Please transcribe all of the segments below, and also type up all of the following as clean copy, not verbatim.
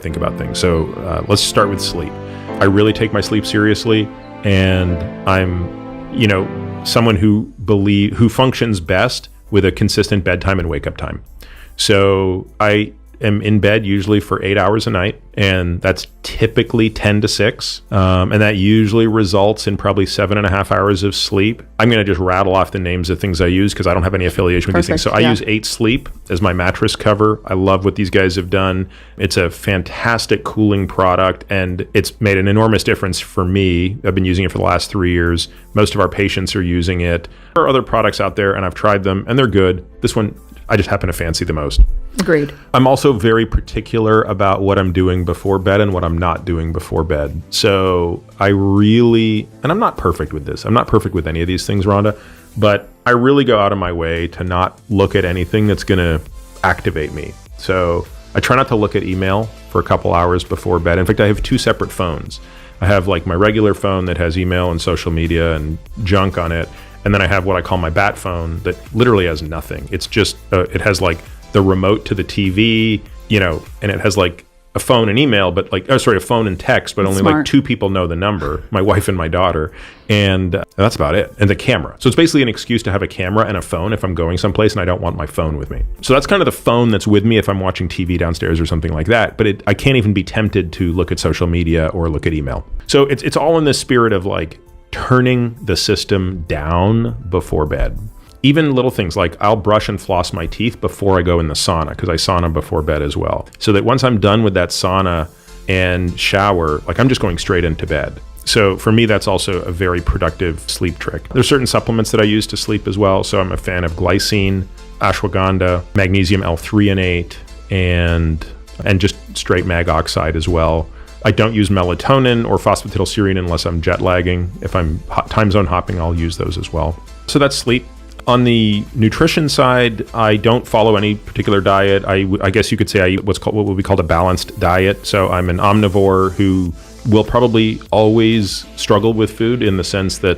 think about things. So let's start with sleep. I really take my sleep seriously, and I'm, someone who functions best with a consistent bedtime and wake up time. So I am in bed usually for 8 hours a night, and that's typically 10 to 6. And that usually results in probably 7.5 hours of sleep. I'm going to just rattle off the names of things I use because I don't have any affiliation with these things. So I use 8 Sleep as my mattress cover. I love what these guys have done. It's a fantastic cooling product, and it's made an enormous difference for me. I've been using it for the last 3 years. Most of our patients are using it. There are other products out there, and I've tried them, and they're good. This one, I just happen to fancy the most. Agreed. I'm also very particular about what I'm doing before bed and what I'm not doing before bed. So I really, and I'm not perfect with this. I'm not perfect with any of these things, Rhonda, but I really go out of my way to not look at anything that's going to activate me. So I try not to look at email for a couple hours before bed. In fact, I have 2 separate phones. I have like my regular phone that has email and social media and junk on it. And then I have what I call my bat phone that literally has nothing. It's just, it has like the remote to the TV, and it has like a phone and email, but a phone and text, but only Smart. like 2 people know the number, my wife and my daughter. And that's about it. And the camera. So it's basically an excuse to have a camera and a phone if I'm going someplace and I don't want my phone with me. So that's kind of the phone that's with me if I'm watching TV downstairs or something like that. But I can't even be tempted to look at social media or look at email. So it's all in this spirit of like, turning the system down before bed. Even little things like I'll brush and floss my teeth before I go in the sauna, because I sauna before bed as well. So that once I'm done with that sauna and shower, I'm just going straight into bed. So for me, that's also a very productive sleep trick. There's certain supplements that I use to sleep as well. So I'm a fan of glycine, ashwagandha, magnesium L-threonate, and just straight mag oxide as well. I don't use melatonin or phosphatidylserine unless I'm jet lagging. If I'm time zone hopping, I'll use those as well. So that's sleep. On the nutrition side, I don't follow any particular diet. I guess you could say I eat what would be called a balanced diet. So I'm an omnivore who will probably always struggle with food in the sense that,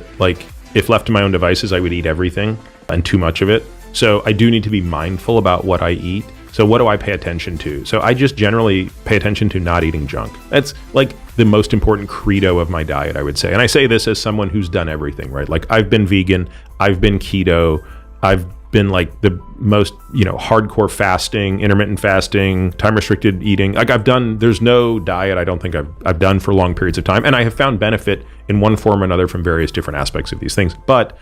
if left to my own devices, I would eat everything and too much of it. So I do need to be mindful about what I eat. So what do I pay attention to? So I just generally pay attention to not eating junk. That's the most important credo of my diet, I would say. And I say this as someone who's done everything, right? I've been vegan, I've been keto, I've been the most, hardcore fasting, intermittent fasting, time restricted eating. There's no diet I don't think I've done for long periods of time. And I have found benefit in one form or another from various different aspects of these things. But,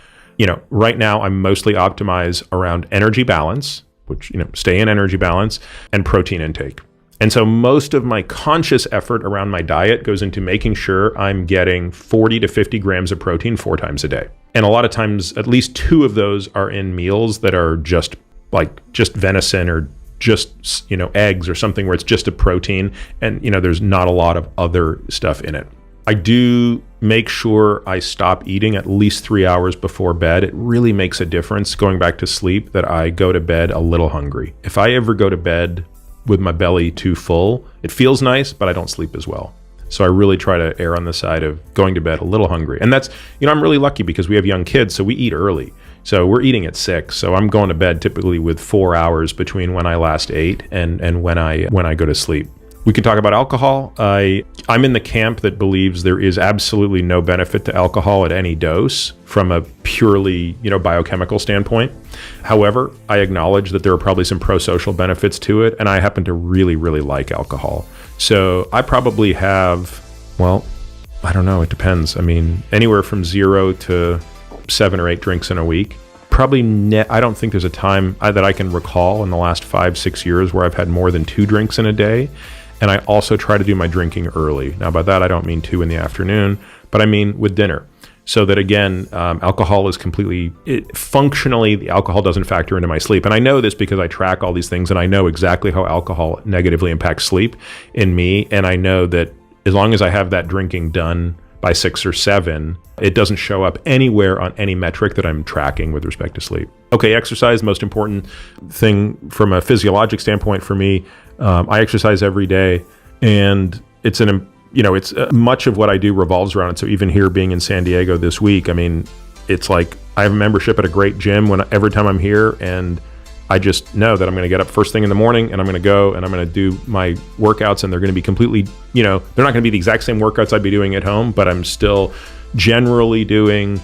right now I'm mostly optimized around energy balance, which, stay in energy balance, and protein intake. And so most of my conscious effort around my diet goes into making sure I'm getting 40 to 50 grams of protein 4 times a day. And a lot of times, at least 2 of those are in meals that are just venison or just, eggs or something where it's just a protein and, there's not a lot of other stuff in it. I do make sure I stop eating at least 3 hours before bed. It really makes a difference going back to sleep that I go to bed a little hungry. If I ever go to bed with my belly too full, it feels nice, but I don't sleep as well. So I really try to err on the side of going to bed a little hungry. And that's, I'm really lucky because we have young kids, so we eat early. So we're eating at 6. So I'm going to bed typically with 4 hours between when I last ate and when I go to sleep. We can talk about alcohol. I'm in the camp that believes there is absolutely no benefit to alcohol at any dose from a purely, biochemical standpoint. However, I acknowledge that there are probably some pro-social benefits to it, and I happen to really, really like alcohol. So I probably have, I don't know, it depends. Anywhere from 0 to 7 or 8 drinks in a week. Probably, I don't think there's a time that I can recall in the last 5-6 years where I've had more than 2 drinks in a day. And I also try to do my drinking early. Now, by that, I don't mean 2 in the afternoon, but I mean with dinner. So that, again, alcohol is functionally, the alcohol doesn't factor into my sleep. And I know this because I track all these things, and I know exactly how alcohol negatively impacts sleep in me. And I know that as long as I have that drinking done by 6 or 7, it doesn't show up anywhere on any metric that I'm tracking with respect to sleep. Okay, exercise, most important thing from a physiologic standpoint for me. I exercise every day, and it's much of what I do revolves around it. So even here being in San Diego this week, it's I have a membership at a great gym every time I'm here, and I just know that I'm going to get up first thing in the morning and I'm going to go and I'm going to do my workouts, and they're going to be completely, they're not going to be the exact same workouts I'd be doing at home, but I'm still generally doing,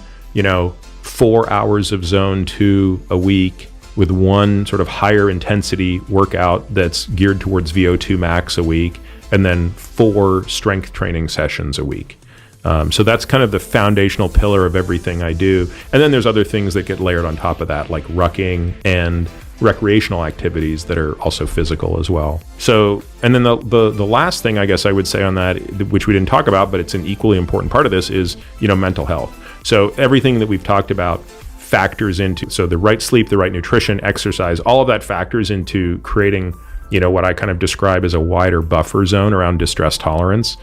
4 hours of zone 2 a week with one sort of higher intensity workout that's geared towards VO2 max a week, and then 4 strength training sessions a week. So that's kind of the foundational pillar of everything I do. And then there's other things that get layered on top of that, like rucking and recreational activities that are also physical as well. So, and then the last thing I guess I would say on that, which we didn't talk about, but it's an equally important part of this, is, mental health. So everything that we've talked about factors into, so the right sleep, the right nutrition, exercise, all of that factors into creating, what I kind of describe as a wider buffer zone around distress tolerance.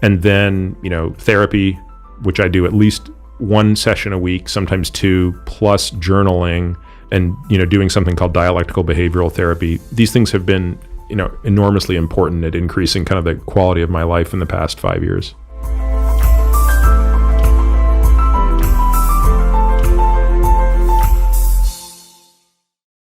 And then, therapy, which I do at least 1 session a week, sometimes 2, plus journaling and, doing something called dialectical behavioral therapy. These things have been, enormously important at increasing kind of the quality of my life in the past 5 years.